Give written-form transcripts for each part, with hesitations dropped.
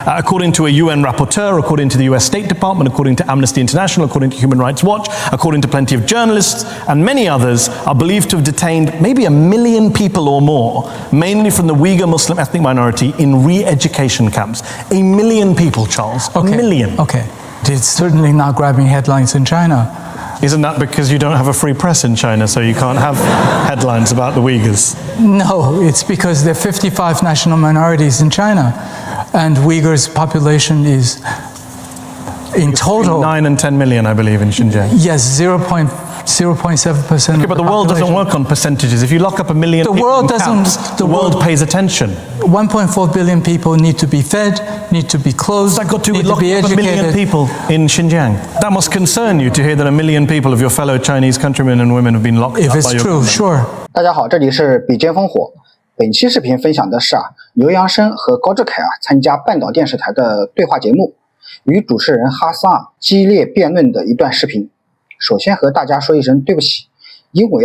According to a UN rapporteur, according to the US State Department, according to Amnesty International, according to Human Rights Watch, according to plenty of journalists, and many others, are believed to have detained maybe 1 million people or more, mainly from the Uyghur Muslim ethnic minority, in re-education camps. 1 million people, Charles. Okay. 1 million. Okay. It's certainly not grabbing headlines in China. Isn't that because you don't have a free press in China, so you can't have headlines about the Uyghurs? No, it's because there are 55 national minorities in China, and Uyghurs' population is, in total, 9 and 10 million, I believe, in Xinjiang. Yes, 0.7%. Okay, but the world doesn't work on percentages. If you lock up 1 million The people world in doesn't- camps, the the world world- pays attention. 1.4 billion people need to be fed, need to be clothed, What's that got to do need with to be locking up 1 million educated. people in Xinjiang? That must concern you to hear that 1 million people of your fellow Chinese countrymen and women have been locked If up it's by your true, government. sure. 大家好，这里是比肩烽火。本期视频分享的是刘扬声和高志凯参加半岛电视台的对话节目，与主持人哈桑激烈辩论的一段视频。首先和大家说一声对不起，因为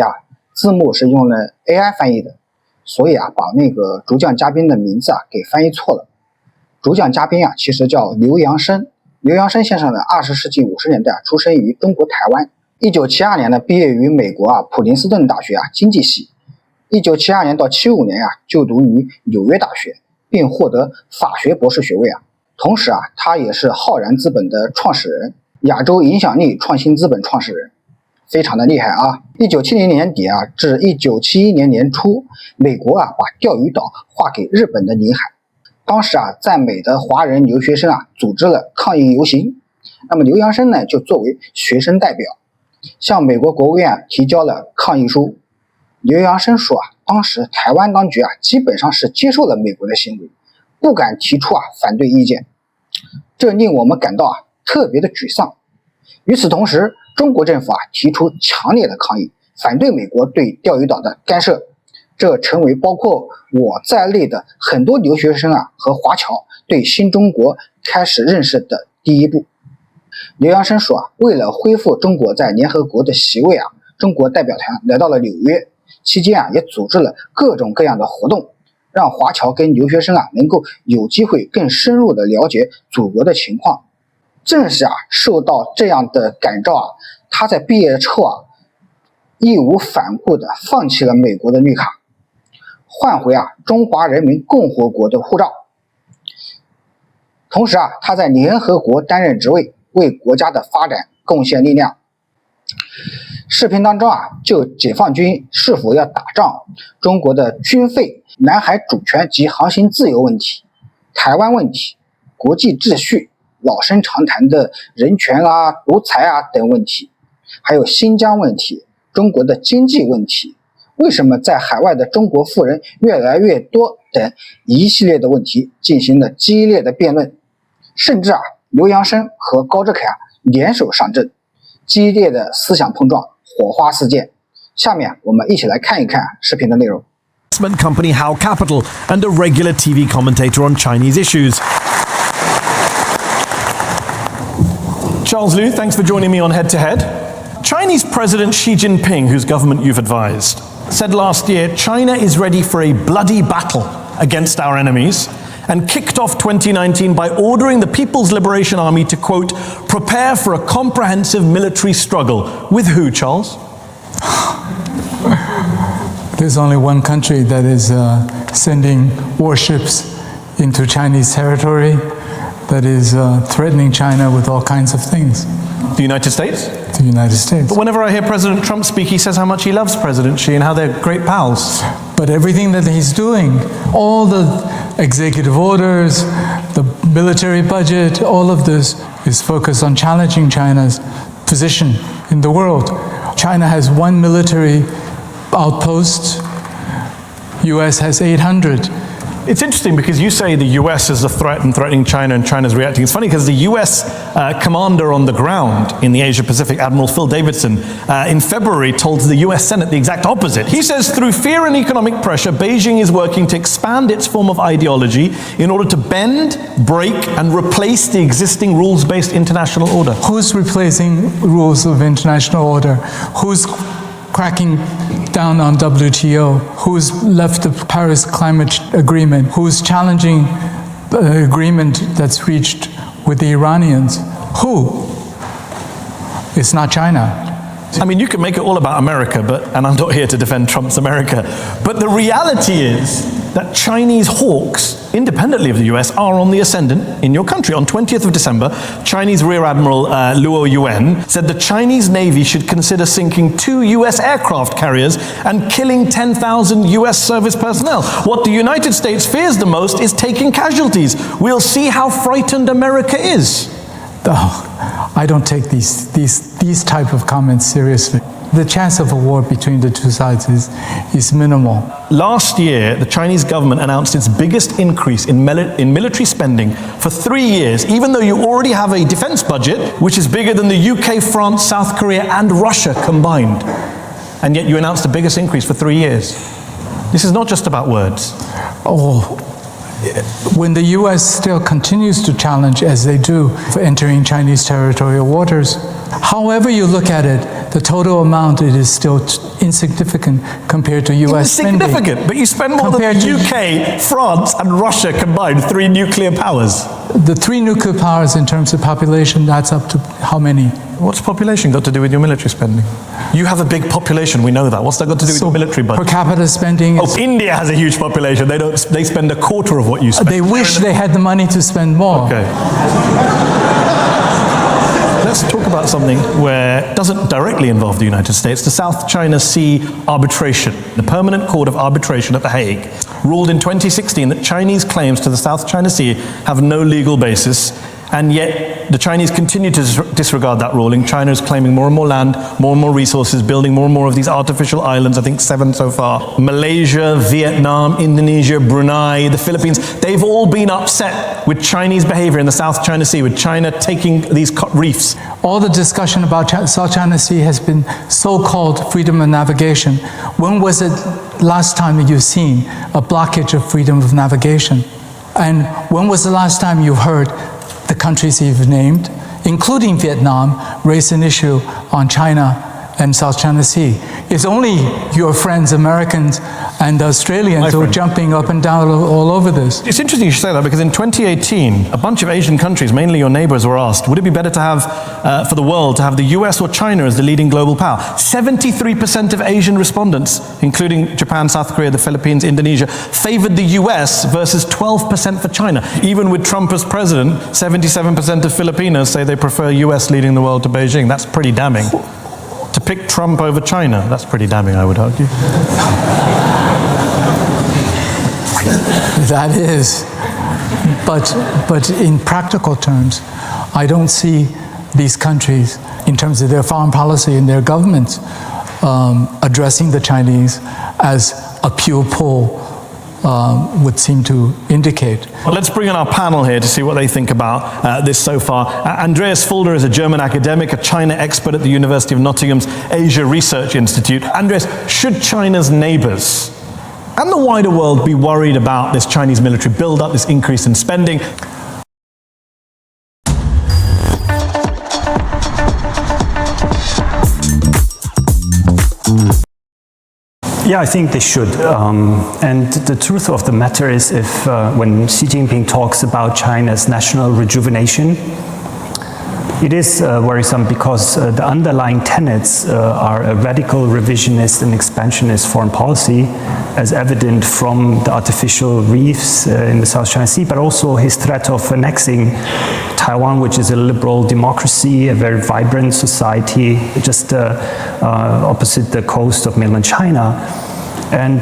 字幕是用了 AI 翻译的，所以把那个主讲嘉宾的名字给翻译错了。主讲嘉宾其实叫刘扬声。刘扬声先生呢，20世纪50年代出生于中国台湾，1972年呢毕业于美国普林斯顿大学经济系，1972年到75年就读于纽约大学，并获得法学博士学位同时他也是浩然资本的创始人，亚洲影响力创新资本创始人，非常的厉害1970年底至1971年年初，美国把钓鱼岛划给日本的领海。当时在美的华人留学生组织了抗议游行。那么刘扬声呢就作为学生代表，向美国国务院提交了抗议书。刘扬声说当时台湾当局基本上是接受了美国的行为，不敢提出反对意见，这令我们感到特别的沮丧。与此同时，中国政府提出强烈的抗议，反对美国对钓鱼岛的干涉，这成为包括我在内的很多留学生和华侨对新中国开始认识的第一步。刘扬声说为了恢复中国在联合国的席位中国代表团来到了纽约，期间也组织了各种各样的活动，让华侨跟留学生能够有机会更深入的了解祖国的情况。正是受到这样的感召他在毕业之后义无反顾的放弃了美国的绿卡，换回中华人民共和国的护照。同时他在联合国担任职位，为国家的发展贡献力量。视频当中就解放军是否要打仗、中国的军费、南海主权及航行自由问题、台湾问题、国际秩序、老生常谈的人权独裁等问题，还有新疆问题、中国的经济问题，为什么在海外的中国富人越来越多等一系列的问题进行了激烈的辩论，甚至刘扬声和高志凯联手上阵，激烈的思想碰撞，火花四溅。下面我们一起来看一看视频的内容。 Investment company How Capital and a regular TV commentator on Chinese issues. Charles Liu, thanks for joining me on Head to Head. Chinese President Xi Jinping, whose government you've advised, said last year China is ready for a bloody battle against our enemies, and kicked off 2019 by ordering the People's Liberation Army to, quote, prepare for a comprehensive military struggle. With who, Charles? There's only one country that is sending warships into Chinese territory, that is threatening China with all kinds of things. The United States? The United States. But whenever I hear President Trump speak, he says how much he loves President Xi and how they're great pals. But everything that he's doing, all the executive orders, the military budget, all of this is focused on challenging China's position in the world. China has one military outpost, US has 800. It's interesting because you say the US is a threat and threatening China and China's reacting. It's funny because the US commander on the ground in the Asia Pacific, Admiral Phil Davidson, in February told the US Senate the exact opposite. He says through fear and economic pressure, Beijing is working to expand its form of ideology in order to bend, break, and replace the existing rules-based international order. Who's replacing rules of international order? Who's cracking down on WTO? Who's left the Paris Climate Agreement? Who's challenging agreement that's reached with the Iranians. Who? It's not China. I mean, you can make it all about America, and I'm not here to defend Trump's America, but the reality is that Chinese hawks, independently of the US, are on the ascendant in your country. On 20th of December, Chinese Rear Admiral Luo Yuan said the Chinese Navy should consider sinking 2 US aircraft carriers and killing 10,000 US service personnel. What the United States fears the most is taking casualties. We'll see how frightened America is. Oh, I don't take these type of comments seriously. The chance of a war between the two sides is minimal. Last year, the Chinese government announced its biggest increase in military spending for 3 years, even though you already have a defense budget which is bigger than the UK, France, South Korea, and Russia combined. And yet you announced the biggest increase for 3 years. This is not just about words. Oh, when the US still continues to challenge, as they do, for entering Chinese territorial waters, however you look at it, the total amount, it is still insignificant compared to US spending. Insignificant, but you spend more than the UK, France, and Russia combined, 3 nuclear powers. The 3 nuclear powers in terms of population, that's up to how many? What's population got to do with your military spending? You have a big population, we know that. What's that got to do with your military budget? Per capita spending is... Oh, India has a huge population. They spend a quarter of what you spend. They wish they had the money to spend more. Okay. Let's talk about something where it doesn't directly involve the United States. The South China Sea arbitration. The Permanent Court of Arbitration at The Hague ruled in 2016 that Chinese claims to the South China Sea have no legal basis, and yet the Chinese continue to disregard that ruling. China is claiming more and more land, more and more resources, building more and more of these artificial islands, I think 7 so far. Malaysia, Vietnam, Indonesia, Brunei, the Philippines, they've all been upset with Chinese behavior in the South China Sea, with China taking these reefs. All the discussion about South China Sea has been so-called freedom of navigation. When was it last time you've seen a blockage of freedom of navigation? And when was the last time you heard the countries you've named, including Vietnam, raise an issue on China and South China Sea? It's only your friends, Americans and Australians, who are jumping up and down all over this. It's interesting you should say that, because in 2018, a bunch of Asian countries, mainly your neighbors, were asked, would it be better to have, for the world, to have the US or China as the leading global power? 73% of Asian respondents, including Japan, South Korea, the Philippines, Indonesia, favored the US versus 12% for China. Even with Trump as president, 77% of Filipinos say they prefer US leading the world to Beijing. That's pretty damning. To pick Trump over China, that's pretty damning, I would argue. That is. But in practical terms, I don't see these countries, in terms of their foreign policy and their governments, addressing the Chinese as a pure pull would seem to indicate. Well, let's bring in our panel here to see what they think about this so far. Andreas Fulda is a German academic, a China expert at the University of Nottingham's Asia Research Institute. Andreas, should China's neighbors and the wider world be worried about this Chinese military build-up, this increase in spending? Yeah, I think they should. And the truth of the matter is, if when Xi Jinping talks about China's national rejuvenation, it is worrisome, because the underlying tenets are a radical revisionist and expansionist foreign policy, as evident from the artificial reefs in the South China Sea, but also his threat of annexing Taiwan, which is a liberal democracy, a very vibrant society, just opposite the coast of mainland China. And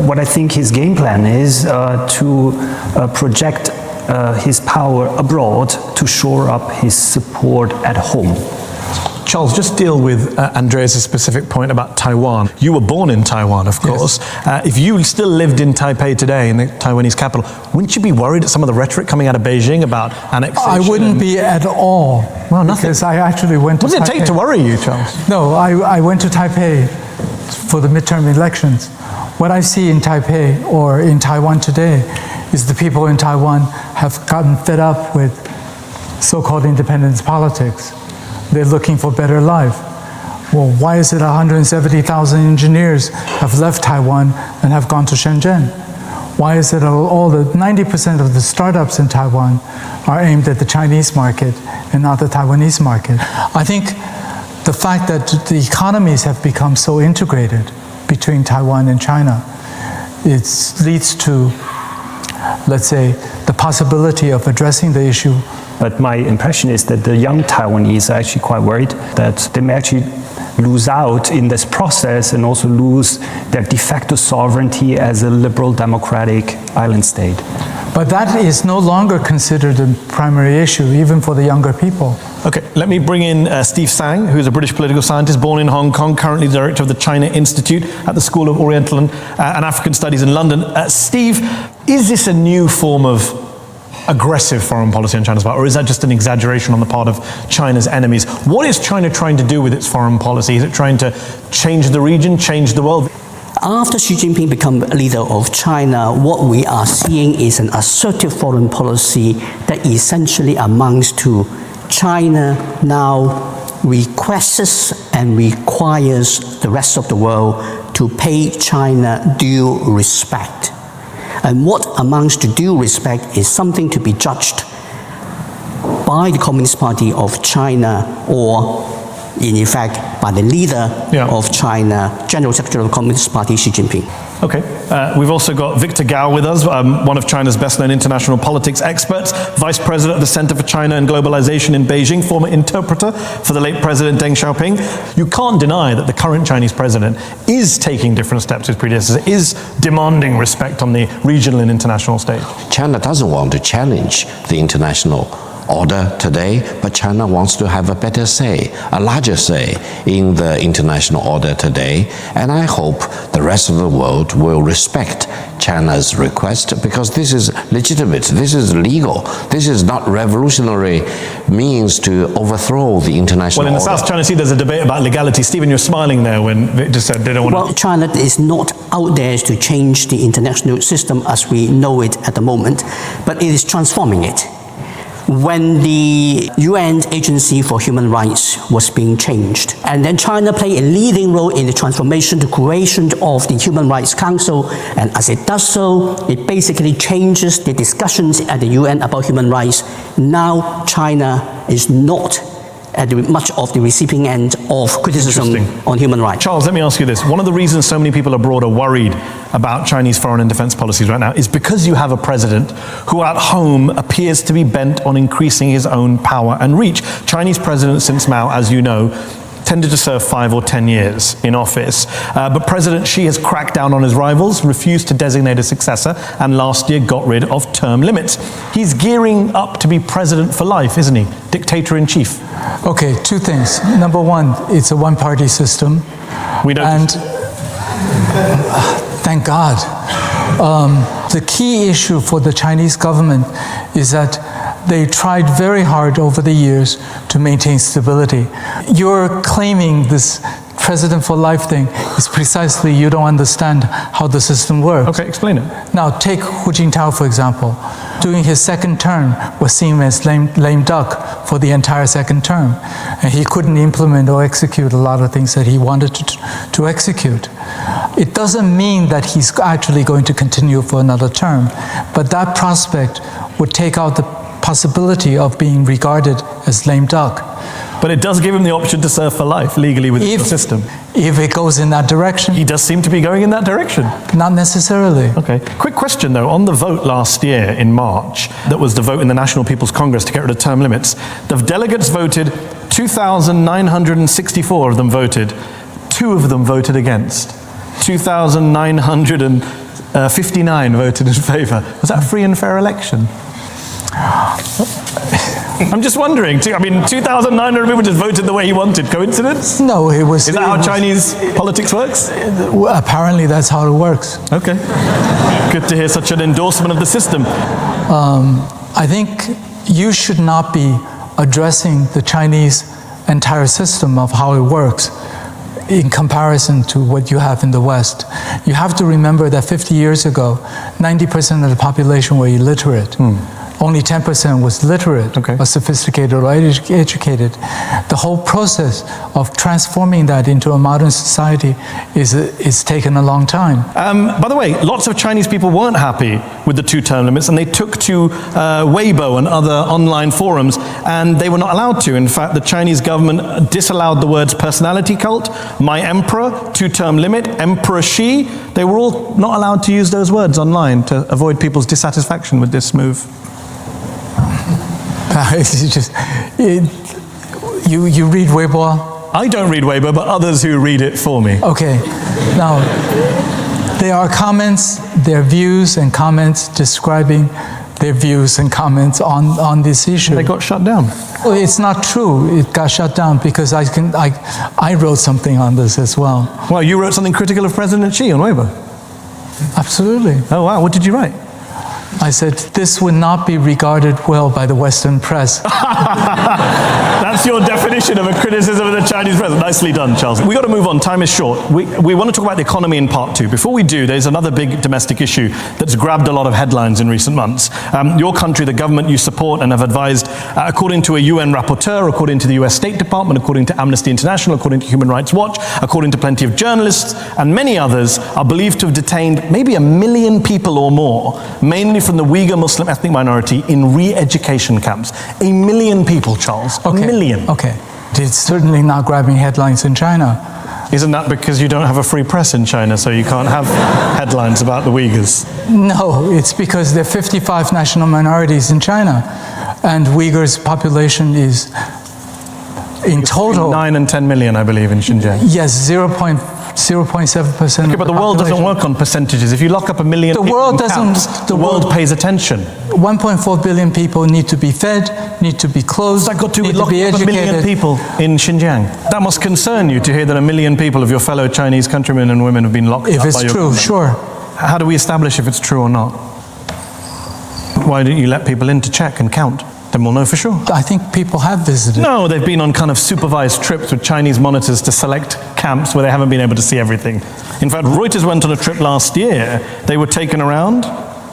what I think his game plan is to project his power abroad to shore up his support at home. Charles, just deal with Andreas' specific point about Taiwan. You were born in Taiwan, of course. Yes. If you still lived in Taipei today, in the Taiwanese capital, wouldn't you be worried at some of the rhetoric coming out of Beijing about annexation? I wouldn't be at all. Well, nothing. Because I actually went to Taipei. What did it take to worry you, Charles? No, I went to Taipei for the midterm elections. What I see in Taipei, or in Taiwan today, is the people in Taiwan have gotten fed up with so-called independence politics. They're looking for better life. Well, why is it 170,000 engineers have left Taiwan and have gone to Shenzhen? Why is it all the 90% of the startups in Taiwan are aimed at the Chinese market and not the Taiwanese market? I think the fact that the economies have become so integrated between Taiwan and China, it leads to, let's say, the possibility of addressing the issue. But my impression is that the young Taiwanese are actually quite worried that they may actually lose out in this process and also lose their de facto sovereignty as a liberal democratic island state. But that is no longer considered a primary issue, even for the younger people. Okay, let me bring in Steve Tsang, who's a British political scientist born in Hong Kong, currently director of the China Institute at the School of Oriental and African Studies in London. Steve, is this a new form of aggressive foreign policy on China's part, or is that just an exaggeration on the part of China's enemies? What is China trying to do with its foreign policy? Is it trying to change the region, change the world? After Xi Jinping became leader of China, what we are seeing is an assertive foreign policy that essentially amounts to China now requests and requires the rest of the world to pay China due respect. And what amounts to due respect is something to be judged by the Communist Party of China, or in effect by the leader of China, General Secretary of the Communist Party, Xi Jinping. Okay, we've also got Victor Gao with us, one of China's best-known international politics experts, Vice President of the Center for China and Globalization in Beijing, former interpreter for the late President Deng Xiaoping. You can't deny that the current Chinese president is taking different steps to his predecessor, is demanding respect on the regional and international stage. China doesn't want to challenge the international order today, but China wants to have a better say, a larger say in the international order today. And I hope the rest of the world will respect China's request, because this is legitimate, this is legal, this is not revolutionary means to overthrow the international order. Well, in the South China Sea, there's a debate about legality. Stephen, you're smiling there when Victor said they don't want to... Well, China is not out there to change the international system as we know it at the moment, but it is transforming it. When the UN Agency for Human Rights was being changed, and then China played a leading role in the transformation, the creation of the Human Rights Council, and as it does so, it basically changes the discussions at the UN about human rights. Now China is not at much of the receiving end of criticism on human rights. Charles, let me ask you this. One of the reasons so many people abroad are worried about Chinese foreign and defense policies right now is because you have a president who at home appears to be bent on increasing his own power and reach. Chinese presidents since Mao, as you know, tended to serve 5 or 10 years in office. But President Xi has cracked down on his rivals, refused to designate a successor, and last year got rid of term limits. He's gearing up to be president for life, isn't he? Dictator-in-chief. Okay, two things. Number one, it's a one-party system. We don't... And thank God. The key issue for the Chinese government is that they tried very hard over the years to maintain stability. You're claiming this president for life thing is precisely you don't understand how the system works. Okay, explain it. Now take Hu Jintao, for example. During his second term was seen as lame duck for the entire second term. And he couldn't implement or execute a lot of things that he wanted to execute. It doesn't mean that he's actually going to continue for another term, but that prospect would take out the possibility of being regarded as lame duck. But it does give him the option to serve for life legally within the system. If it goes in that direction. He does seem to be going in that direction. Not necessarily. Okay. Quick question though, on the vote last year in March, that was the vote in the National People's Congress to get rid of term limits, the delegates voted, 2,964 of them voted, 2 of them voted against. 2,959 voted in favour. Was that a free and fair election? I'm just wondering, I mean, 2,900 people just voted the way he wanted. Coincidence? No, it was... Is that how Chinese politics works? Apparently that's how it works. Okay. Good to hear such an endorsement of the system. I think you should not be addressing the Chinese entire system of how it works in comparison to what you have in the West. You have to remember that 50 years ago, 90% of the population were illiterate. only 10% was literate or sophisticated or educated. The whole process of transforming that into a modern society is taken a long time. By the way, lots of Chinese people weren't happy with the 2-term limits, and they took to Weibo and other online forums, and they were not allowed to. In fact, the Chinese government disallowed the words personality cult, my emperor, 2-term limit, Emperor Xi. They were all not allowed to use those words online to avoid people's dissatisfaction with this move. You read Weibo? I don't read Weibo, but others who read it for me. Okay. Now, there are comments, there are views and comments describing their views and comments on this issue. They got shut down. Well, it's not true. It got shut down because I wrote something on this as well. Well, you wrote something critical of President Xi on Weibo. Absolutely. Oh, wow. What did you write? I said, this would not be regarded well by the Western press. That's your definition of a criticism of the Chinese press. Nicely done, Charles. We've got to move on. Time is short. We want to talk about the economy in part 2. Before we do, there's another big domestic issue that's grabbed a lot of headlines in recent months. Your country, the government you support and have advised, according to a UN rapporteur, according to the US State Department, according to Amnesty International, according to Human Rights Watch, according to plenty of journalists, and many others, are believed to have detained maybe 1 million people or more, mainly from the Uyghur Muslim ethnic minority, in re-education camps. 1 million people, Charles. Okay. 1 million. Okay. It's certainly not grabbing headlines in China. Isn't that because you don't have a free press in China, so you can't have headlines about the Uyghurs? No, it's because there are 55 national minorities in China, and Uyghurs' population is, in total, 9 and 10 million, I believe, in Xinjiang. Yes, 0.7%. Okay, but the world doesn't work on percentages. If you lock up 1 million the people world in doesn't. camps, the world pays attention. 1.4 billion people need to be fed, need to be clothed, That got to need lock to be up 1 million educated. people in Xinjiang. That must concern you to hear that 1 million people of your fellow Chinese countrymen and women have been locked up. If it's by your true, government. sure. How do we establish if it's true or not? Why don't you let people in to check and count? Then we'll know for sure. I think people have visited. No, they've been on kind of supervised trips with Chinese monitors to select camps where they haven't been able to see everything. In fact, Reuters went on a trip last year. They were taken around.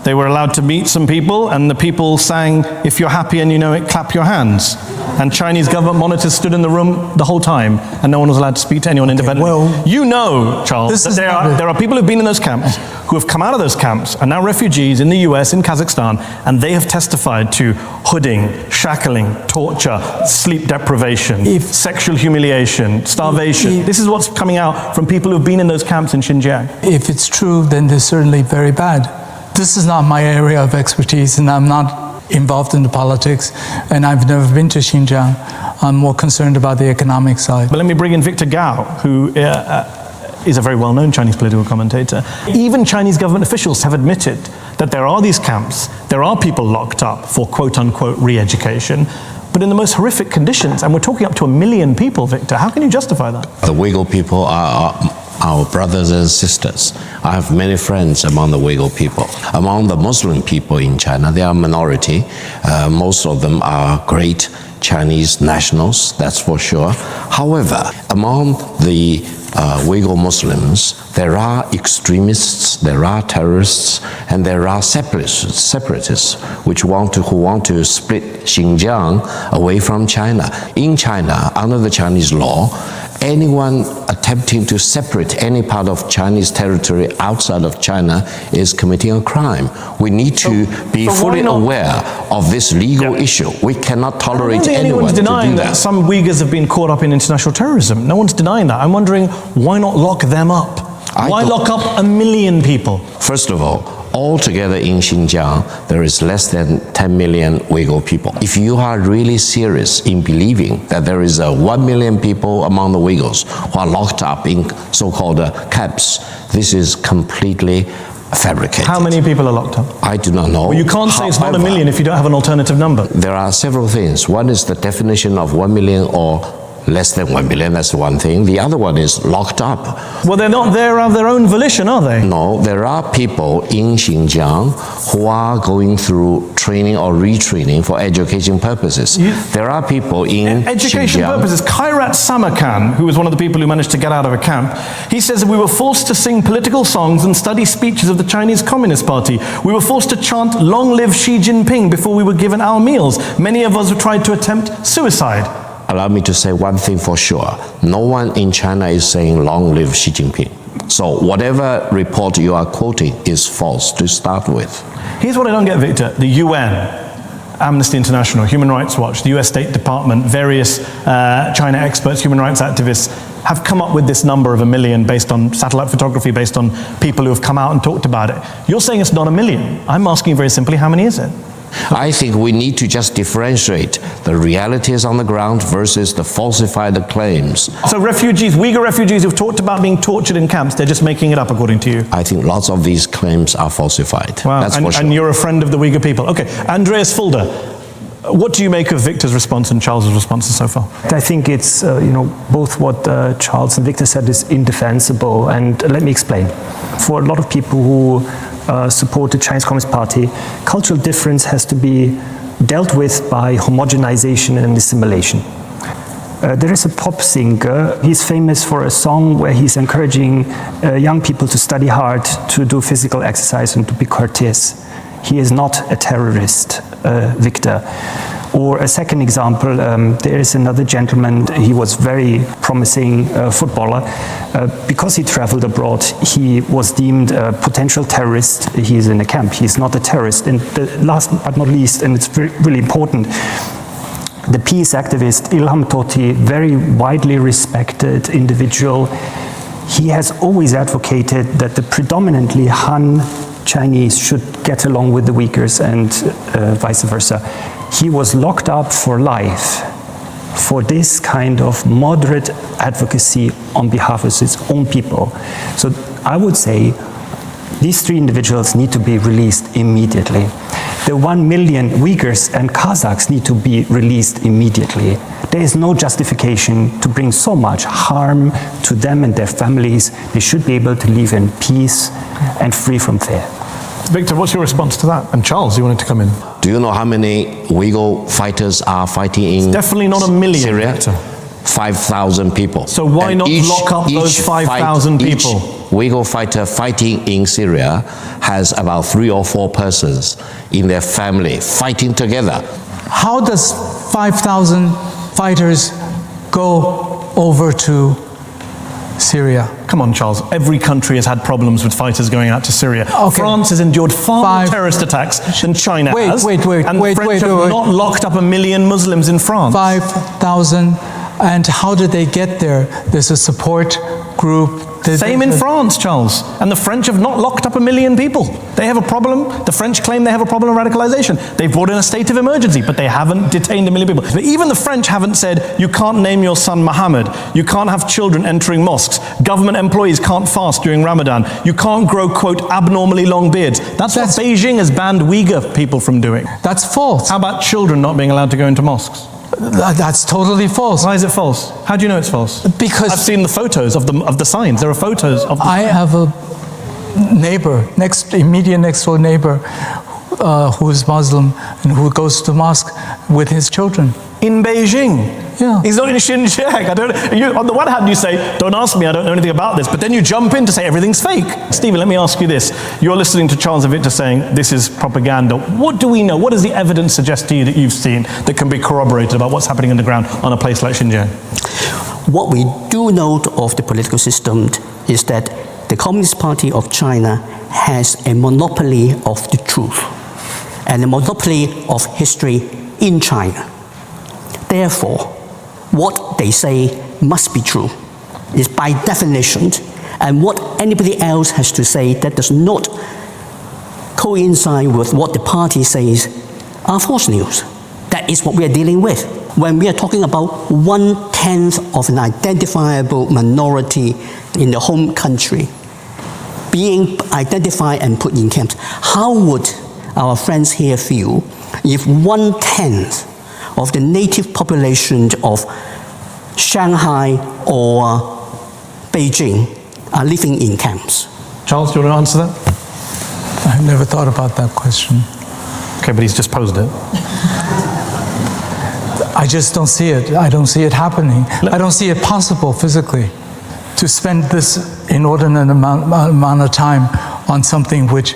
They were allowed to meet some people, and the people sang, "If you're happy and you know it, clap your hands." And Chinese government monitors stood in the room the whole time, and no one was allowed to speak to anyone independently. well, you know, Charles, that there are people who've been in those camps, who have come out of those camps, are now refugees in the US, in Kazakhstan, and they have testified to hooding, shackling, torture, sleep deprivation, sexual humiliation, starvation. This is what's coming out from people who've been in those camps in Xinjiang. If it's true, then they're certainly very bad. This is not my area of expertise, and I'm not involved in the politics, and I've never been to Xinjiang. I'm more concerned about the economic side. But let me bring in Victor Gao, who is a very well-known Chinese political commentator. Even Chinese government officials have admitted that there are these camps, there are people locked up for quote-unquote re-education, but in the most horrific conditions, and we're talking up to 1 million people, Victor. How can you justify that? The Uyghur people are our brothers and sisters. I have many friends among the Uyghur people. Among the Muslim people in China, they are a minority. Most of them are great Chinese nationals, that's for sure. However, among the Uyghur Muslims, there are extremists, there are terrorists, and there are separatists who want to split Xinjiang away from China. In China, under the Chinese law, anyone attempting to separate any part of Chinese territory outside of China is committing a crime. We need to be fully aware of this legal issue. We cannot tolerate anyone to do denying that some Uyghurs have been caught up in international terrorism. No one's denying that. I'm wondering, why not lock them up? Why lock up 1 million people? First of all, altogether in Xinjiang, there is less than 10 million Uyghur people. If you are really serious in believing that there is 1 million people among the Uyghurs who are locked up in so-called camps, this is completely fabricated. How many people are locked up? I do not know. Well, you can't say it's not 1 million if you don't have an alternative number. There are several things. One is the definition of 1 million or less than 1 million, that's one thing. The other one is locked up. Well, they're not there of their own volition, are they? No, there are people in Xinjiang who are going through training or retraining for education purposes. There are people in education Xinjiang. purposes. Kairat Samarkand, who was one of the people who managed to get out of a camp, he says that we were forced to sing political songs and study speeches of the Chinese Communist Party. We were forced to chant "Long live Xi Jinping" before we were given our meals. Many of us have tried to attempt suicide. Allow me to say one thing for sure. No one in China is saying "Long live Xi Jinping." So whatever report you are quoting is false to start with. Here's what I don't get, Victor. The UN, Amnesty International, Human Rights Watch, the US State Department, various China experts, human rights activists have come up with this number of 1 million based on satellite photography, based on people who have come out and talked about it. You're saying it's not 1 million. I'm asking very simply, how many is it? I think we need to just differentiate the realities on the ground versus the falsified claims. So refugees, Uyghur refugees who've talked about being tortured in camps, they're just making it up according to you? I think lots of these claims are falsified. Wow, That's for sure. And you're a friend of the Uyghur people. Okay, Andreas Fulda, what do you make of Victor's response and Charles's responses so far? I think it's, both what Charles and Victor said is indefensible, and let me explain. For a lot of people who support the Chinese Communist Party, cultural difference has to be dealt with by homogenization and assimilation. There is a pop singer, he's famous for a song where he's encouraging young people to study hard, to do physical exercise and to be courteous. He is not a terrorist, Victor. Or a second example, there is another gentleman, he was very promising footballer. Because he traveled abroad, he was deemed a potential terrorist. He is in a camp, he's not a terrorist. And the last but not least, and it's really important, the peace activist Ilham Tohti, very widely respected individual, he has always advocated that the predominantly Han Chinese should get along with the Uyghurs and vice versa. He was locked up for life for this kind of moderate advocacy on behalf of his own people. So I would say these three individuals need to be released immediately. The 1 million Uyghurs and Kazakhs need to be released immediately. There is no justification to bring so much harm to them and their families. They should be able to live in peace and free from fear. Victor, what's your response to that? And Charles, you wanted to come in. Do you know how many Uyghur fighters are fighting in It's definitely not 1 million. Syria? Victor. 5,000 people. So why not lock up those 5,000 people? Each Uyghur fighter fighting in Syria has about 3 or 4 persons in their family fighting together. How does 5,000 fighters go over to Syria? Come on, Charles. Every country has had problems with fighters going out to Syria. Okay. France has endured far more terrorist attacks than China has. And the French have not locked up 1 million Muslims in France. 5,000. And how did they get there? There's a support group. Same in France, Charles. And the French have not locked up 1 million people. They have a problem. The French claim they have a problem of radicalization. They've brought in a state of emergency, but they haven't detained 1 million people. But even the French haven't said, you can't name your son Mohammed. You can't have children entering mosques. Government employees can't fast during Ramadan. You can't grow, quote, abnormally long beards. That's what Beijing has banned Uyghur people from doing. That's false. How about children not being allowed to go into mosques? That's totally false. Why is it false? How do you know it's false? Because I've seen the photos of the signs. There are photos of the I have a neighbor, immediate next door neighbor, who is Muslim and who goes to mosque with his children. In Beijing? Yeah. He's not in Xinjiang. On the one hand you say, don't ask me, I don't know anything about this, but then you jump in to say everything's fake. Stephen, let me ask you this. You're listening to Charles and Victor saying this is propaganda. What do we know? What does the evidence suggest to you that you've seen that can be corroborated about what's happening on the ground on a place like Xinjiang? What we do know of the political system is that the Communist Party of China has a monopoly of the truth and a monopoly of history in China. Therefore, what they say must be true, is by definition, and what anybody else has to say that does not coincide with what the party says are false news. That is what we are dealing with. When we are talking about 1/10 of an identifiable minority in the home country being identified and put in camps, how would our friends here feel if 1/10 of the native population of Shanghai or Beijing are living in camps. Charles, do you want to answer that? I never thought about that question. Okay, but he's just posed it. I just don't see it. I don't see it happening. I don't see it possible physically to spend this inordinate amount of time on something which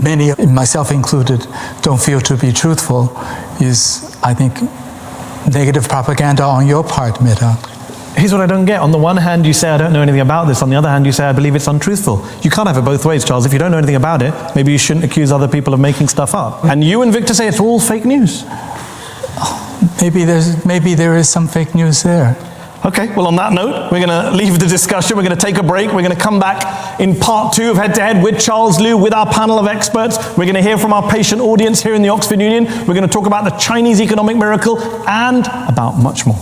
many, myself included, don't feel to be truthful is, I think, negative propaganda on your part, Meta. Here's what I don't get. On the one hand, you say, I don't know anything about this. On the other hand, you say, I believe it's untruthful. You can't have it both ways, Charles. If you don't know anything about it, maybe you shouldn't accuse other people of making stuff up. And you and Victor say it's all fake news. Maybe there is some fake news there. Okay, well on that note, we're going to leave the discussion. We're going to take a break. We're going to come back in part 2 of Head to Head with Charles Liu, with our panel of experts. We're going to hear from our patient audience here in the Oxford Union. We're going to talk about the Chinese economic miracle and about much more.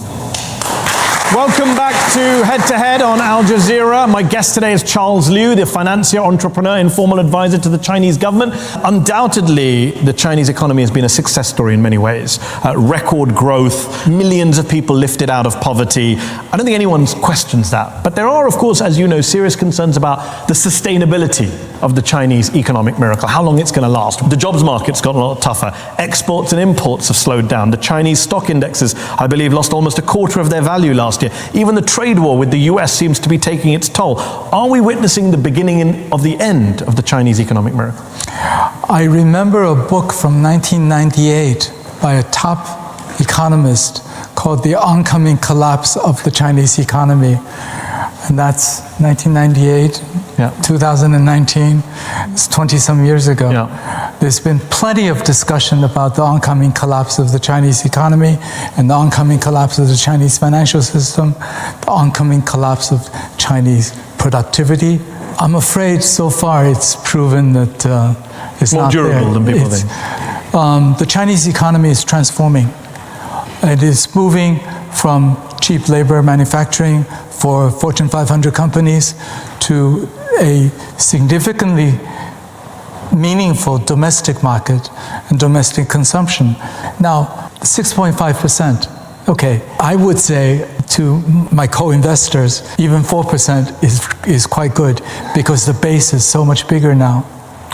Welcome back to Head on Al Jazeera. My guest today is Charles Liu, the financier, entrepreneur, informal advisor to the Chinese government. Undoubtedly, the Chinese economy has been a success story in many ways. Record growth, millions of people lifted out of poverty. I don't think anyone questions that. But there are, of course, as you know, serious concerns about the sustainability of the Chinese economic miracle, how long it's going to last. The jobs market's gotten a lot tougher. Exports and imports have slowed down. The Chinese stock indexes, I believe, lost almost a quarter of their value last year. Even the trade war with the US seems to be taking its toll. Are we witnessing the beginning of the end of the Chinese economic miracle? I remember a book from 1998 by a top economist called The Oncoming Collapse of the Chinese Economy. And that's 1998, 2019, it's 20-some years ago. Yeah. There's been plenty of discussion about the oncoming collapse of the Chinese economy and the oncoming collapse of the Chinese financial system, the oncoming collapse of Chinese productivity. I'm afraid so far it's proven that it's more not durable there. than people think. The Chinese economy is transforming. It is moving from cheap labor manufacturing for Fortune 500 companies to a significantly meaningful domestic market and domestic consumption. Now, 6.5%. Okay, I would say to my co-investors, even 4% is quite good because the base is so much bigger now.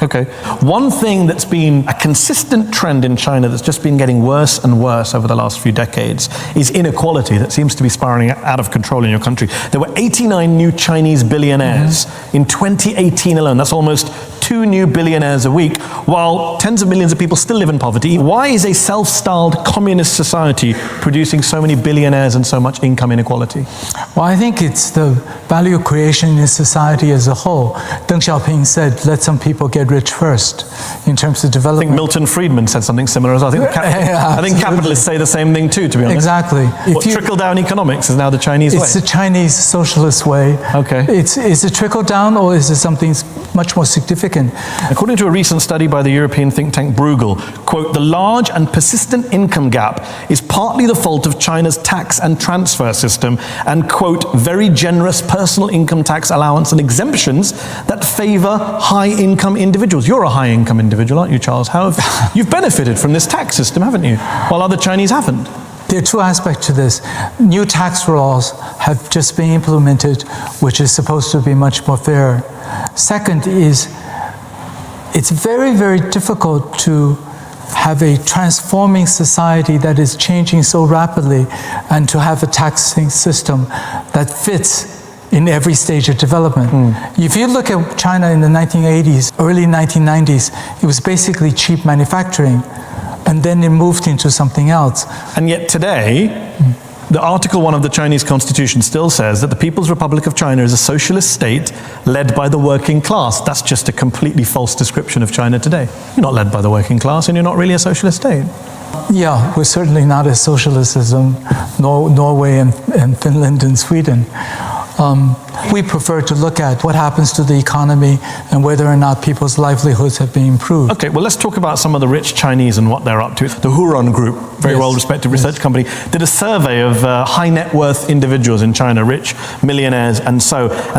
Okay. One thing that's been a consistent trend in China that's just been getting worse and worse over the last few decades is inequality that seems to be spiraling out of control in your country. There were 89 new Chinese billionaires in 2018 alone. That's almost 2 new billionaires a week, while tens of millions of people still live in poverty. Why is a self-styled communist society producing so many billionaires and so much income inequality? Well, I think it's the value creation in society as a whole. Deng Xiaoping said, let some people get rich first in terms of development. I think Milton Friedman said something similar as well. I think capitalists say the same thing too, to be honest. Exactly. Trickle-down economics is now the Chinese way. It's the Chinese socialist way. Okay. Is it trickle-down or is it something much more significant? According to a recent study by the European think tank Bruegel, quote, the large and persistent income gap is partly the fault of China's tax and transfer system and, quote, very generous personal income tax allowance and exemptions that favor high-income individuals. You're a high-income individual, aren't you, Charles? You've benefited from this tax system, haven't you? While other Chinese haven't. There are two aspects to this. New tax laws have just been implemented, which is supposed to be much more fair. Second is, it's very, very difficult to have a transforming society that is changing so rapidly and to have a taxing system that fits in every stage of development. If you look at China in the 1980s, early 1990s, it was basically cheap manufacturing, and then it moved into something else. And yet today, the Article 1 of the Chinese Constitution still says that the People's Republic of China is a socialist state led by the working class. That's just a completely false description of China today. You're not led by the working class and you're not really a socialist state. Yeah, we're certainly not as socialist as Norway and Finland and Sweden. We prefer to look at what happens to the economy and whether or not people's livelihoods have been improved. Okay, well, let's talk about some of the rich Chinese and what they're up to. The Huron Group, very well-respected research company, did a survey of high net worth individuals in China, rich millionaires and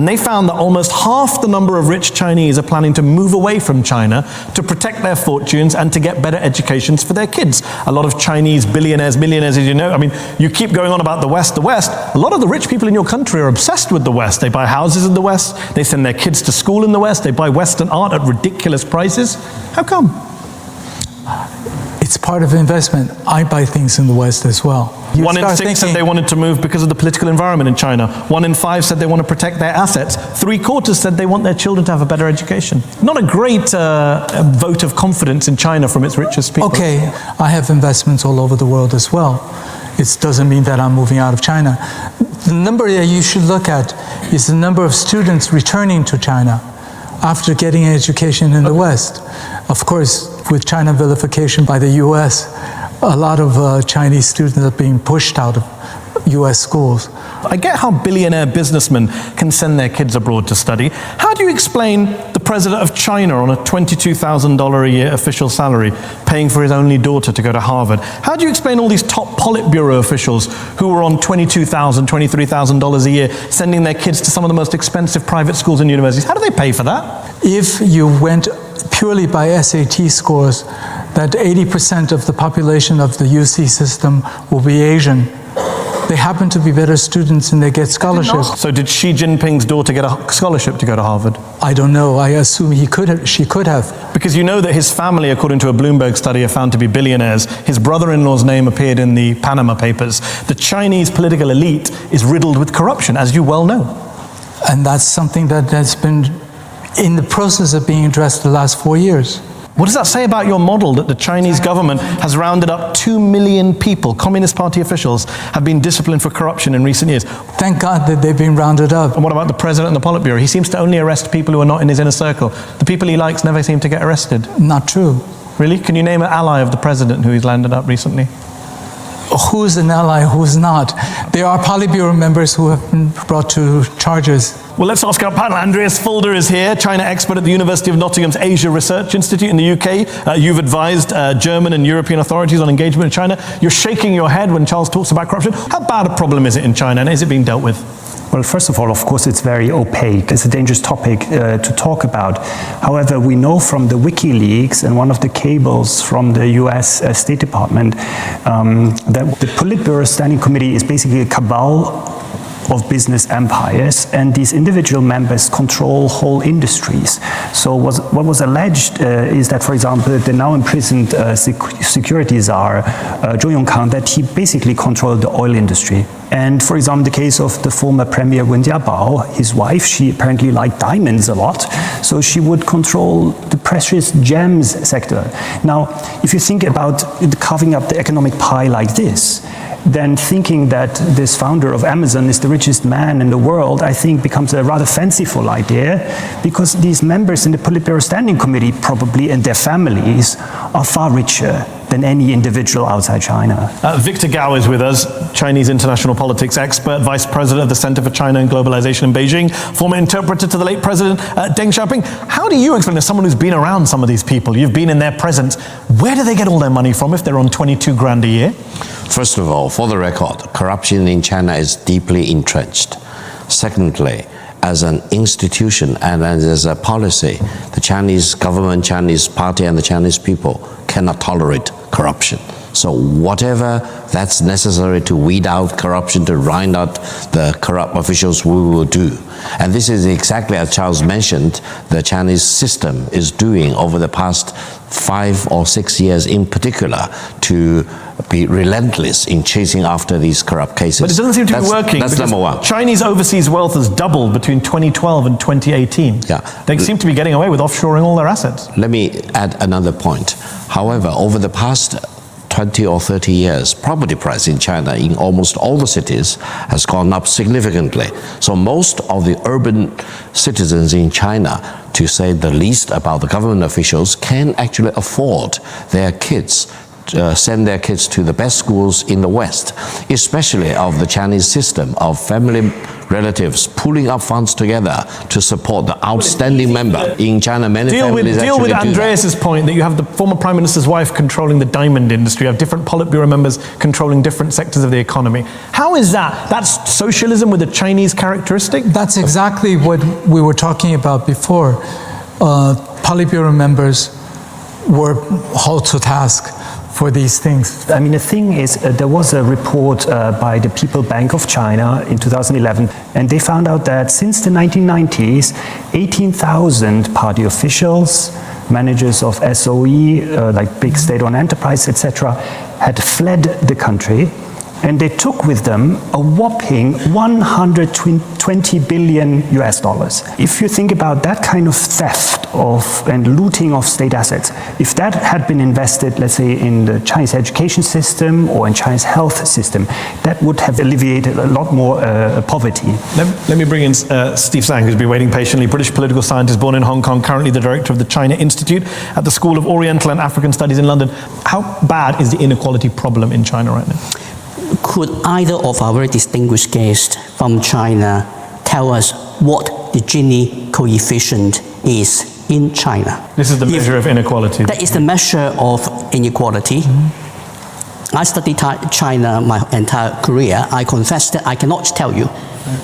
they found that almost half the number of rich Chinese are planning to move away from China to protect their fortunes and to get better educations for their kids. A lot of Chinese billionaires, millionaires, as you know, I mean, you keep going on about the West. A lot of the rich people in your country are obsessed with the West. They buy houses in the West, they send their kids to school in the West, they buy Western art at ridiculous prices. How come? It's part of investment. I buy things in the West as well. 1 in 6 said they wanted to move because of the political environment in China. 1 in 5 said they want to protect their assets. 3/4 said they want their children to have a better education. Not a great vote of confidence in China from its richest people. Okay, I have investments all over the world as well. It doesn't mean that I'm moving out of China. The number that you should look at is the number of students returning to China after getting an education in the West. Of course, with China vilification by the US, a lot of Chinese students are being pushed out of US schools. I get how billionaire businessmen can send their kids abroad to study. How do you explain the president of China on a $22,000 a year official salary, paying for his only daughter to go to Harvard? How do you explain all these top Politburo officials who were on $22,000, $23,000 a year, sending their kids to some of the most expensive private schools and universities? How do they pay for that? If you went purely by SAT scores, that 80% of the population of the UC system will be Asian. They happen to be better students and they get scholarships. So did Xi Jinping's daughter get a scholarship to go to Harvard? I don't know. I assume she could have. Because you know that his family, according to a Bloomberg study, are found to be billionaires. His brother-in-law's name appeared in the Panama Papers. The Chinese political elite is riddled with corruption, as you well know. And that's something that has been in the process of being addressed the last 4 years. What does that say about your model that the Chinese government has rounded up 2 million people, Communist Party officials, have been disciplined for corruption in recent years? Thank God that they've been rounded up. And what about the president and the Politburo? He seems to only arrest people who are not in his inner circle. The people he likes never seem to get arrested. Not true. Really? Can you name an ally of the president who he's landed up recently? Who's an ally, who's not? There are Politburo members who have been brought to charges. Well, let's ask our panel. Andreas Fulder is here, China expert at the University of Nottingham's Asia Research Institute in the UK. You've advised German and European authorities on engagement with China. You're shaking your head when Charles talks about corruption. How bad a problem is it in China, and is it being dealt with? Well, first of all, of course, it's very opaque. It's a dangerous topic to talk about. However, we know from the WikiLeaks and one of the cables from the US State Department that the Politburo Standing Committee is basically a cabal of business empires, and these individual members control whole industries. So what was alleged is that, for example, the now imprisoned security czar, Zhou Yongkang, that he basically controlled the oil industry. And for example, the case of the former premier Wen Jiabao, his wife, she apparently liked diamonds a lot, so she would control the precious gems sector. Now, if you think about carving up the economic pie like this, then thinking that this founder of Amazon is the richest man in the world, I think becomes a rather fanciful idea, because these members in the Politburo Standing Committee probably and their families are far richer than any individual outside China. Victor Gao is with us, Chinese international politics expert, vice president of the Center for China and Globalization in Beijing, former interpreter to the late president Deng Xiaoping. How do you explain, as someone who's been around some of these people, you've been in their presence, where do they get all their money from if they're on 22 grand a year? First of all, for the record, corruption in China is deeply entrenched. Secondly, as an institution and as a policy, the Chinese government, Chinese party, and the Chinese people cannot tolerate corruption. So whatever that's necessary to weed out corruption, to round out the corrupt officials, we will do. And this is exactly, as Charles mentioned, the Chinese system is doing over the past 5 or 6 years in particular, to be relentless in chasing after these corrupt cases. But it doesn't seem to be working. That's number one. Chinese overseas wealth has doubled between 2012 and 2018. Yeah. They seem to be getting away with offshoring all their assets. Let me add another point. However, over the past 20 or 30 years, property price in China in almost all the cities has gone up significantly. So most of the urban citizens in China, to say the least about the government officials, can actually afford their kids send their kids to the best schools in the West, especially of the Chinese system of family relatives pooling up funds together to support the outstanding member. In China, many families deal actually with do Andreas's point that you have the former Prime Minister's wife controlling the diamond industry, you have different Politburo members controlling different sectors of the economy. How is that? That's socialism with a Chinese characteristic? That's exactly what we were talking about before. Politburo members were hauled to task for these things. I mean, the thing is, there was a report by the People Bank of China in 2011, and they found out that since the 1990s, 18,000 party officials, managers of SOE, like big state-owned enterprise, etc., had fled the country, and they took with them a whopping 120 billion US dollars. If you think about that kind of theft and looting of state assets, if that had been invested, let's say, in the Chinese education system or in China's health system, that would have alleviated a lot more poverty. Let me bring in Steve Sang, who's been waiting patiently, British political scientist born in Hong Kong, currently the director of the China Institute at the School of Oriental and African Studies in London. How bad is the inequality problem in China right now? Could either of our very distinguished guests from China tell us what the Gini coefficient is in China? This is the measure of inequality. That is the measure of inequality. I studied China my entire career. I confess that I cannot tell you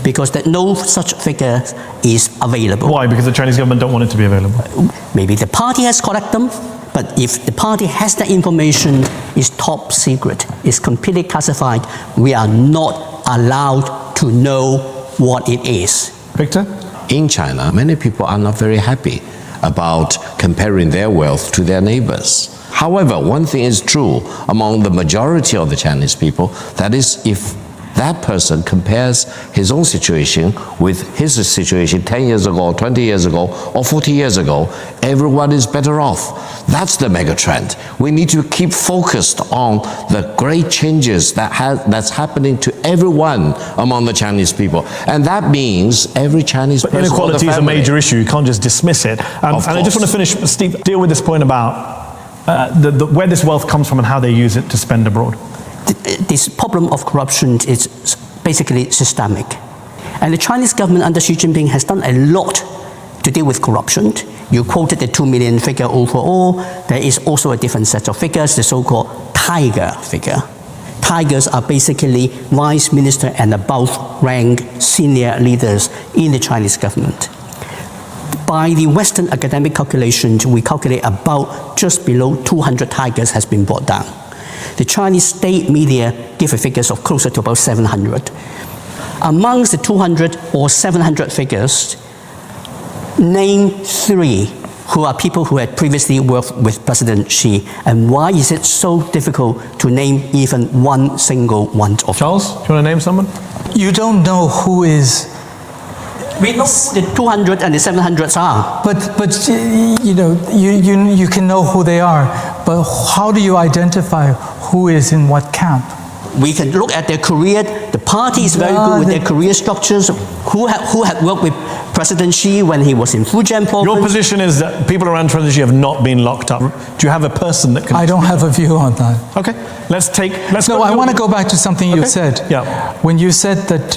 because that no such figure is available. Why? Because the Chinese government don't want it to be available. Maybe the party has collected them, but if the party has that information, it's top secret, it's completely classified, we are not allowed to know what it is. Victor? In China, many people are not very happy about comparing their wealth to their neighbors. However, one thing is true among the majority of the Chinese people, that is, if that person compares his own situation with his situation 10 years ago, 20 years ago, or 40 years ago, everyone is better off. That's the mega trend. We need to keep focused on the great changes that's happening to everyone among the Chinese people. And that means every Chinese person. Inequality is a major issue. You can't just dismiss it. And I just want to finish, Steve, deal with this point about where this wealth comes from and how they use it to spend abroad. This problem of corruption is basically systemic. And the Chinese government under Xi Jinping has done a lot to deal with corruption. You quoted the 2 million figure overall. There is also a different set of figures, the so-called tiger figure. Tigers are basically vice minister and above rank senior leaders in the Chinese government. By the Western academic calculations, we calculate about just below 200 tigers has been brought down. The Chinese state media give a figures of closer to about 700. Amongst the 200 or 700 figures, name 3 who are people who had previously worked with President Xi. And why is it so difficult to name even one single one of them? Charles, do you want to name someone? You don't know who is. We know who the 200 and the 700s are. But you know, you can know who they are, but how do you identify who is in what camp? We can look at their career. The party is very good with their career structures. Who had worked with President Xi when he was in Fujian province? Your position is that people around President Xi have not been locked up. Do you have a person that can... I don't have a view on that. Okay, let's No, I want to go back to something you said. Yeah. When you said that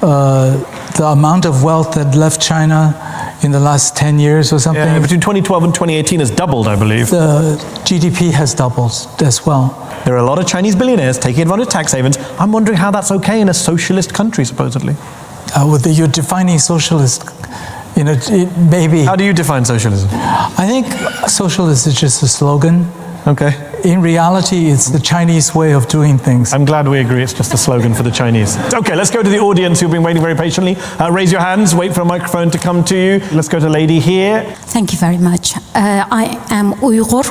the amount of wealth that left China in the last 10 years or something. Yeah, between 2012 and 2018 has doubled, I believe. The GDP has doubled as well. There are a lot of Chinese billionaires taking advantage of tax havens. I'm wondering how that's okay in a socialist country, supposedly. You're defining socialist, you know, maybe. How do you define socialism? I think socialist is just a slogan. Okay. In reality, it's the Chinese way of doing things. I'm glad we agree it's just a slogan for the Chinese. Okay, let's go to the audience who've been waiting very patiently. Raise your hands, wait for a microphone to come to you. Let's go to the lady here. Thank you very much. I am Uyghur.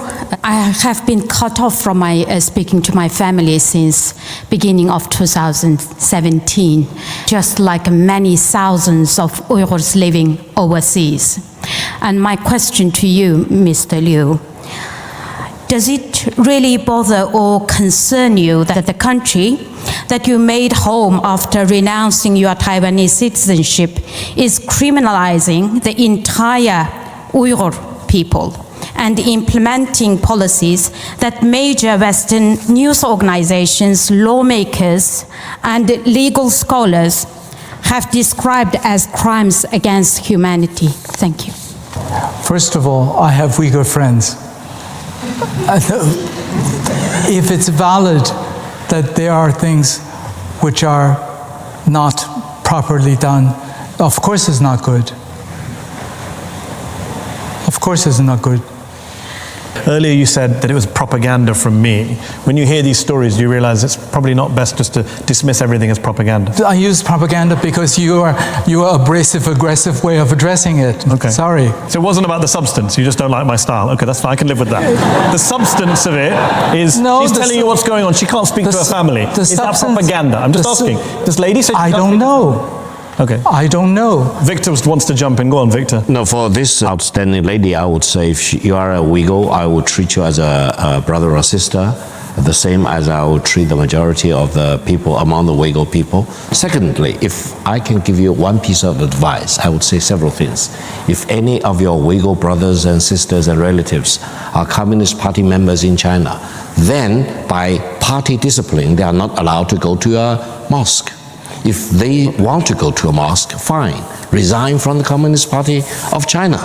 I have been cut off from my speaking to my family since beginning of 2017, just like many thousands of Uyghurs living overseas. And my question to you, Mr. Liu, does it really bother or concern you that the country that you made home after renouncing your Taiwanese citizenship is criminalizing the entire Uyghur people and implementing policies that major Western news organizations, lawmakers, and legal scholars have described as crimes against humanity? Thank you. First of all, I have Uyghur friends. If it's valid that there are things which are not properly done, of course it's not good. Of course it's not good. Earlier you said that it was propaganda from me. When you hear these stories, you realize it's probably not best just to dismiss everything as propaganda. I use propaganda because your abrasive, aggressive way of addressing it. Okay. Sorry. So it wasn't about the substance, you just don't like my style. Okay, that's fine, I can live with that. The substance of it is, she's telling you what's going on, she can't speak to her family. Is that propaganda? I'm just asking. This lady said I don't know. Okay. I don't know. Victor wants to jump in. Go on, Victor. No, for this outstanding lady, I would say if you are a Uyghur, I would treat you as a brother or sister, the same as I would treat the majority of the people among the Uyghur people. Secondly, if I can give you one piece of advice, I would say several things. If any of your Uyghur brothers and sisters and relatives are Communist Party members in China, then by party discipline, they are not allowed to go to a mosque. If they want to go to a mosque, fine. Resign from the Communist Party of China.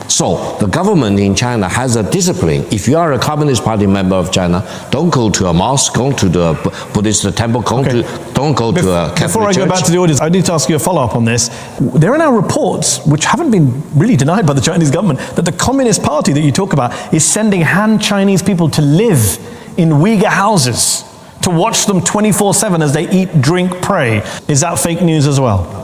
So the government in China has a discipline. If you are a Communist Party member of China, don't go to a mosque, go to the Buddhist temple, don't go to a Catholic church. Before I go back to the audience, I need to ask you a follow-up on this. There are now reports, which haven't been really denied by the Chinese government, that the Communist Party that you talk about is sending Han Chinese people to live in Uyghur houses, to watch them 24/7 as they eat, drink, pray. Is that fake news as well?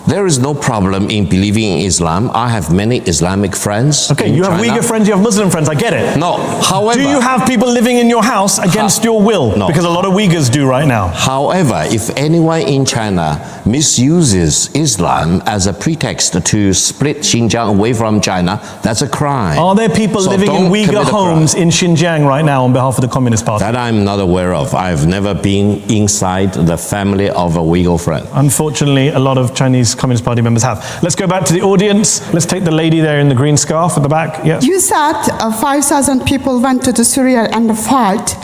There is no problem in believing in Islam. I have many Islamic friends. Okay, you have Uyghur friends, you have Muslim friends, I get it. No, however... Do you have people living in your house against your will? No. Because a lot of Uyghurs do right now. However, if anyone in China misuses Islam as a pretext to split Xinjiang away from China, that's a crime. Are there people living in Uyghur homes in Xinjiang right now on behalf of the Communist Party? That I'm not aware of. I've never been inside the family of a Uyghur friend. Unfortunately, a lot of Chinese Communist Party members have. Let's go back to the audience. Let's take the lady there in the green scarf at the back. Yes. You said 5,000 people went to Syria and fight.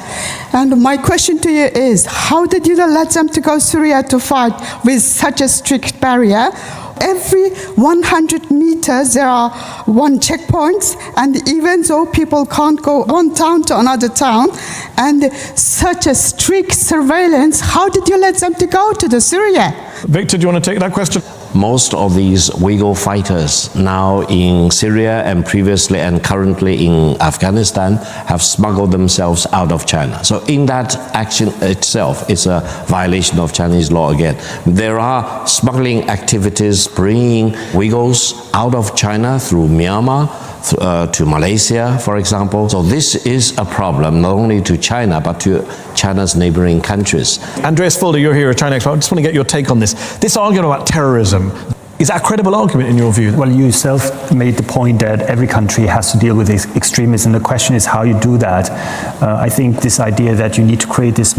And my question to you is, how did you let them to go to Syria to fight with such a strict barrier? Every 100 meters there are one checkpoint, and even though people can't go one town to another town, and such a strict surveillance, how did you let them to go to the Syria? Victor, do you want to take that question? Most of these Uyghur fighters now in Syria and previously and currently in Afghanistan have smuggled themselves out of China. So in that action itself, it's a violation of Chinese law again. There are smuggling activities bringing Uyghurs out of China through Myanmar, to Malaysia, for example. So this is a problem not only to China, but to China's neighboring countries. Andreas Fulda, you're here, a China expert. I just want to get your take on this. This argument about terrorism, is that a credible argument in your view? Well, you yourself made the point that every country has to deal with extremism. The question is how you do that. I think this idea that you need to create this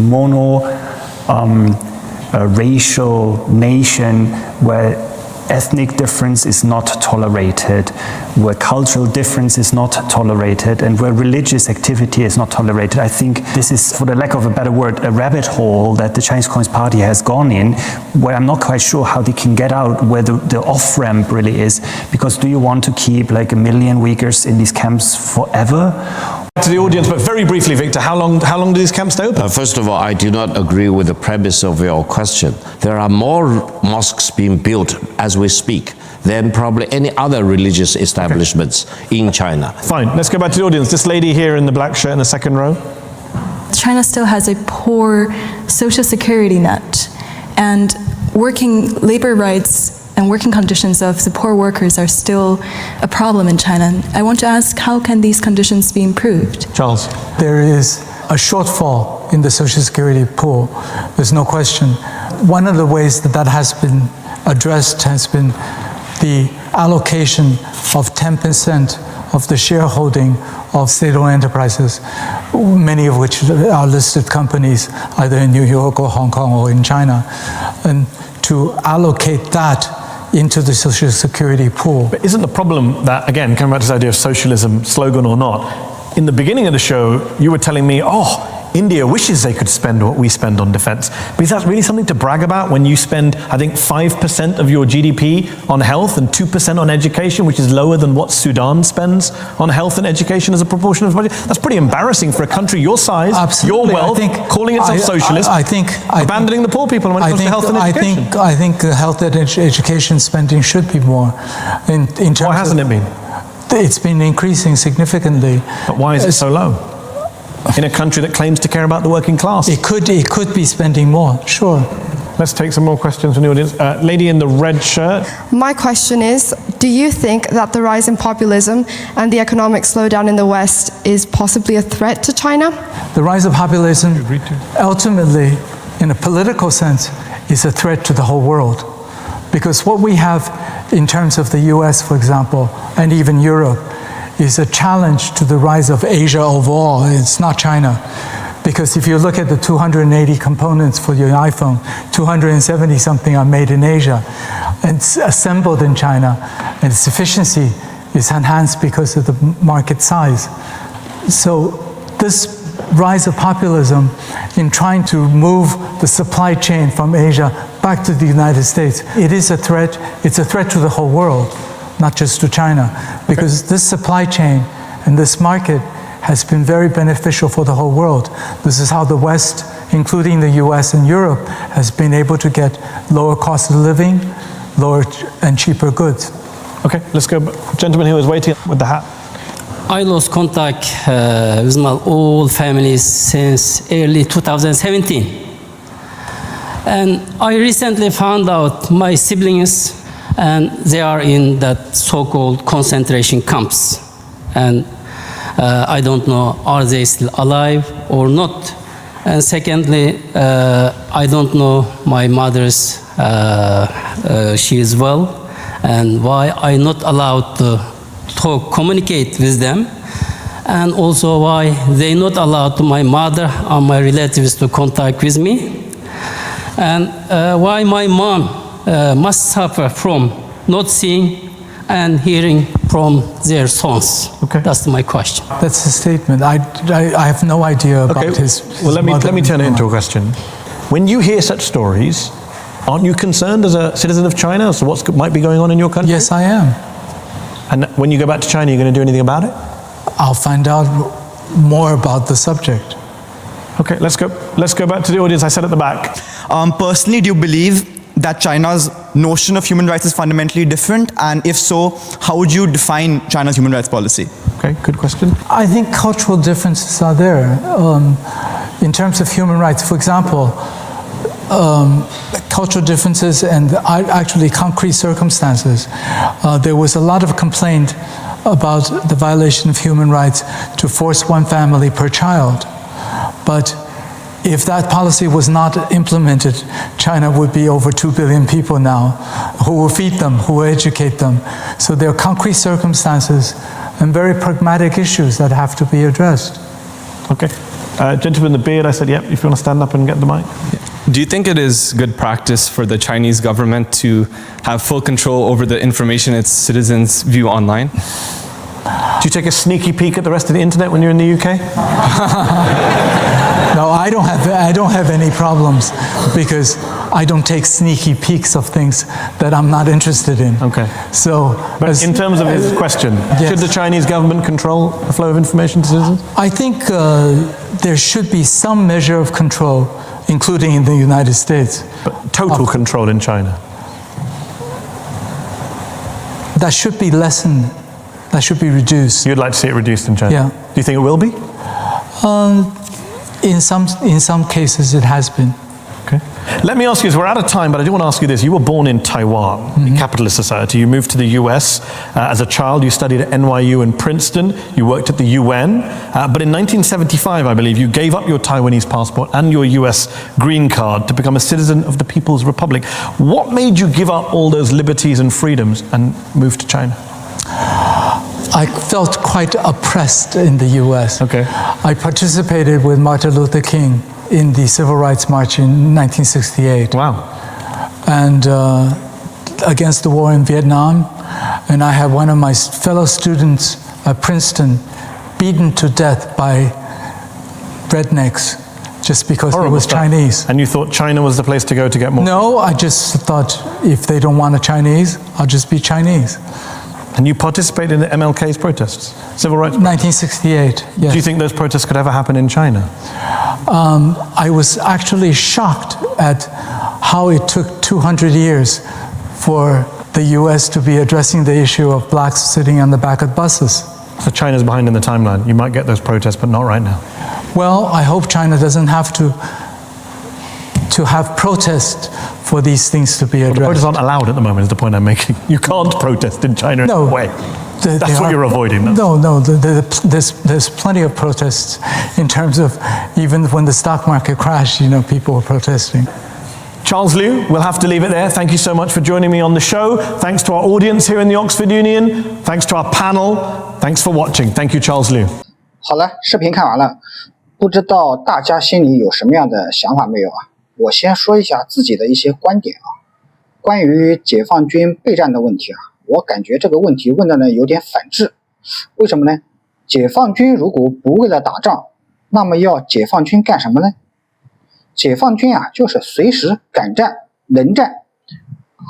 racial nation where ethnic difference is not tolerated, where cultural difference is not tolerated, and where religious activity is not tolerated. I think this is, for the lack of a better word, a rabbit hole that the Chinese Communist Party has gone in, where I'm not quite sure how they can get out, where the off-ramp really is. Because do you want to keep like 1 million Uyghurs in these camps forever? To the audience, but very briefly, Victor, how long do these camps stay open? First of all, I do not agree with the premise of your question. There are more mosques being built as we speak than probably any other religious establishments in China. Fine, let's go back to the audience. This lady here in the black shirt in the second row. China still has a poor social security net, and working labor rights and working conditions of the poor workers are still a problem in China. I want to ask, how can these conditions be improved? Charles. There is a shortfall in the Social Security pool. There's no question. One of the ways that has been addressed has been the allocation of 10% of the shareholding of state-owned enterprises, many of which are listed companies either in New York or Hong Kong or in China, and to allocate that into the Social Security pool. But isn't the problem that, again, coming back to this idea of socialism, slogan or not, in the beginning of the show, you were telling me, India wishes they could spend what we spend on defense. But is that really something to brag about when you spend, I think, 5% of your GDP on health and 2% on education, which is lower than what Sudan spends on health and education as a proportion of the budget? That's pretty embarrassing for a country your size, Absolutely. your wealth, calling itself socialist, abandoning the poor people when it comes to health and education. I think health and education spending should be more. In terms Why hasn't it been? It's been increasing significantly. But why is it so low? In a country that claims to care about the working class. It could be spending more, sure. Let's take some more questions from the audience. Lady in the red shirt. My question is, do you think that the rise in populism and the economic slowdown in the West is possibly a threat to China? The rise of populism, ultimately, in a political sense, is a threat to the whole world. Because what we have in terms of the US, for example, and even Europe, is a challenge to the rise of Asia overall. It's not China. Because if you look at the 280 components for your iPhone, 270 something are made in Asia. And it's assembled in China. And its efficiency is enhanced because of the market size. So this rise of populism in trying to move the supply chain from Asia back to the United States, it is a threat. It's a threat to the whole world, not just to China, because this supply chain and this market has been very beneficial for the whole world. This is how the West, including the US and Europe, has been able to get lower cost of living, lower and cheaper goods. Okay, let's go. Gentleman who was waiting with the hat. I lost contact with my old family since early 2017. And I recently found out my siblings, and they are in that so-called concentration camps. And I don't know, are they still alive or not? And secondly, I don't know my mother's, she is well, and why I'm not allowed to talk, communicate with them, and also why they're not allowed to my mother and my relatives to contact with me, and why my mom must suffer from not seeing and hearing from their sons. Okay. That's my question. That's a statement. I have no idea about his well, let mother. me turn it into a question. When you hear such stories, aren't you concerned as a citizen of China as to what might be going on in your country? Yes, I am. And when you go back to China, you're going to do anything about it? I'll find out more about the subject. Okay, let's go back to the audience. I said at the back. Personally, do you believe that China's notion of human rights is fundamentally different? And if so, how would you define China's human rights policy? Okay, good question. I think cultural differences are there. In terms of human rights, for example, cultural differences and actually concrete circumstances. There was a lot of complaint about the violation of human rights to force one family per child. But if that policy was not implemented, China would be over 2 billion people now. Who will feed them? Who will educate them? So there are concrete circumstances and very pragmatic issues that have to be addressed. Okay. Gentleman in the beard, I said, yep, if you want to stand up and get the mic. Do you think it is good practice for the Chinese government to have full control over the information its citizens view online? Do you take a sneaky peek at the rest of the internet when you're in the UK? No, I don't have any problems because I don't take sneaky peeks of things that I'm not interested in. Okay. So, but in terms of his question, yes. Should the Chinese government control the flow of information to citizens? I think there should be some measure of control, including in the United States. But total control in China? That should be lessened. That should be reduced. You'd like to see it reduced in China? Yeah. Do you think it will be? In some cases it has been. Okay. Let me ask you, we're out of time, but I do want to ask you this. You were born in Taiwan, a capitalist society. You moved to the US as a child. You studied at NYU and Princeton. You worked at the UN. But in 1975, I believe, you gave up your Taiwanese passport and your US green card to become a citizen of the People's Republic. What made you give up all those liberties and freedoms and move to China? I felt quite oppressed in the US. Okay. I participated with Martin Luther King in the Civil Rights March in 1968. Wow. And against the war in Vietnam. And I had one of my fellow students at Princeton beaten to death by rednecks just because Horrible it was stuff. Chinese. And you thought China was the place to go to get more? No, I just thought if they don't want a Chinese, I'll just be Chinese. And you participated in the MLK's protests, civil rights protests? 1968, yes. Do you think those protests could ever happen in China? I was actually shocked at how it took 200 years for the US to be addressing the issue of blacks sitting on the back of buses. So China's behind in the timeline. You might get those protests, but not right now. Well, I hope China doesn't have to have protests for these things to be Well, the addressed. protests aren't allowed at the moment, is the point I'm making. You can't protest in China in No. that way. They That's what are- you're avoiding. No, there's plenty of protests in terms of even when the stock market crashed, people were protesting. Charles Liu, we'll have to leave it there. Thank you so much for joining me on the show. Thanks to our audience here in the Oxford Union. Thanks to our panel. Thanks for watching. Thank you, Charles Liu. 好了，视频看完了，不知道大家心里有什么样的想法没有啊？我先说一下自己的一些观点啊。关于解放军备战的问题啊，我感觉这个问题问的呢有点反智。为什么呢？解放军如果不为了打仗，那么要解放军干什么呢？解放军啊，就是随时敢战能战，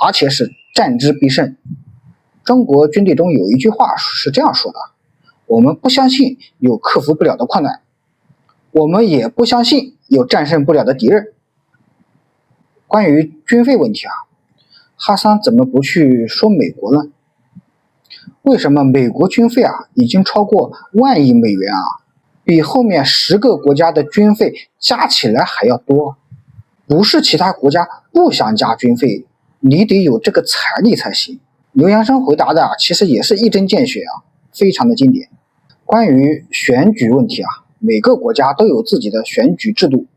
而且是战之必胜。中国军队中有一句话是这样说的：我们不相信有克服不了的困难，我们也不相信有战胜不了的敌人。关于军费问题啊，哈桑怎么不去说美国呢？为什么美国军费啊已经超过10000亿美元啊？比后面10个国家的军费加起来还要多。不是其他国家不想加军费，你得有这个财力才行。刘扬声回答的其实也是一针见血啊，非常的经典。关于选举问题啊，每个国家都有自己的选举制度，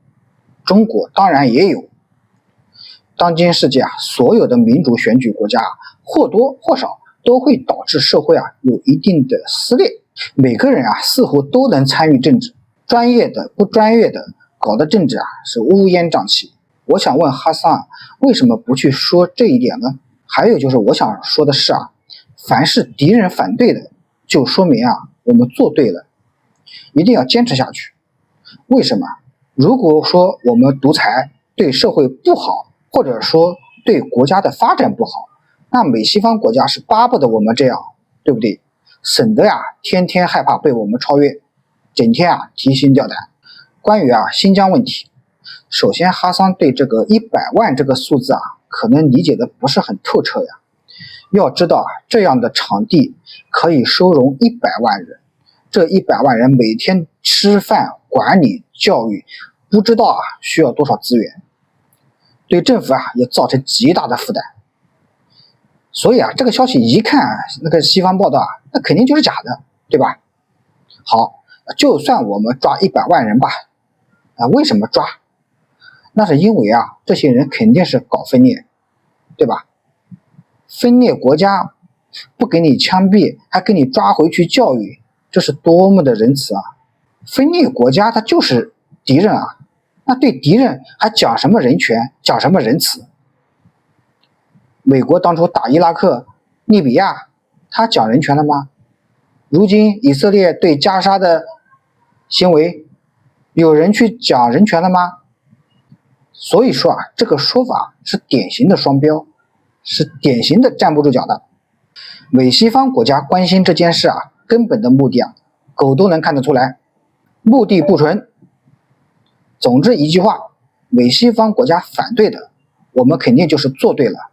中国当然也有。当今世界啊，所有的民主选举国家或多或少都会导致社会有一定的撕裂。每个人似乎都能参与政治，专业的不专业的，搞的政治是乌烟瘴气。我想问哈桑为什么不去说这一点呢？还有就是我想说的是凡是敌人反对的，就说明我们做对了，一定要坚持下去。为什么？如果说我们独裁对社会不好，或者说对国家的发展不好，那美西方国家是巴不得我们这样，对不对？省得天天害怕被我们超越，整天提心吊胆。关于新疆问题，首先哈桑对这个100万这个数字可能理解的不是很透彻呀。要知道这样的场地可以收容100万人，这100万人每天吃饭、管理、教育，不知道需要多少资源，对政府也造成极大的负担。所以这个消息一看那个西方报道那肯定就是假的，对吧？好，就算我们抓100万人吧，为什么抓？那是因为这些人肯定是搞分裂，对吧？分裂国家，不给你枪毙，还给你抓回去教育，这是多么的仁慈啊！分裂国家他就是敌人那对敌人还讲什么人权，讲什么仁慈？美国当初打伊拉克、利比亚，他讲人权了吗？如今以色列对加沙的行为，有人去讲人权了吗？所以说这个说法是典型的双标，是典型的站不住脚的。美西方国家关心这件事根本的目的狗都能看得出来，目的不纯。总之一句话，美西方国家反对的，我们肯定就是做对了。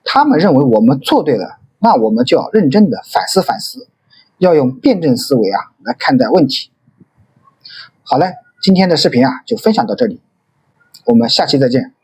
他们认为我们做对了，那我们就要认真的反思反思，要用辩证思维来看待问题。好了，今天的视频就分享到这里，我们下期再见。